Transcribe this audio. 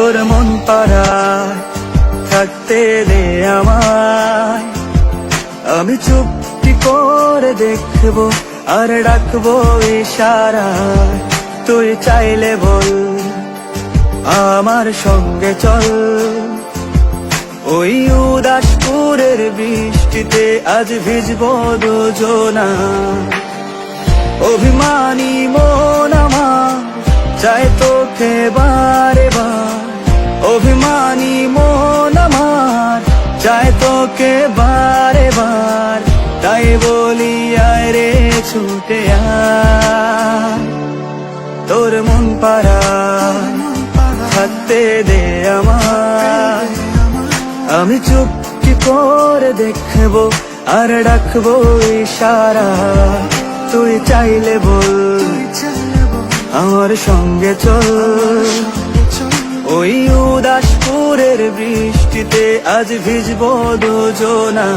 তোর মন পাড়ায় থাকতে দে আমায়, আমি চুপটি করে দেখবো আর ডাকবো ইশারায়। তুই চাইলে বল আমার সঙ্গে চল, ওই উদাসপুরের বৃষ্টিতে আজ ভিজবো দুজনা। অভিমানী মন আমার চায় তোকে বারে বার, অভিমানী মন আমার চায় তোকে বারে বার। তাই বলি আয় রে ছুটে আয়, তোর মন পাড়ায় থাকতে দে আমায়, আমি চুপটি করে দেখবো আর ডাকবো ইশারা। তুই চাইলে বল আমার সঙ্গে চল, ওই উদাসপুরের বৃষ্টিতে আজ ভিজবো দুজনা।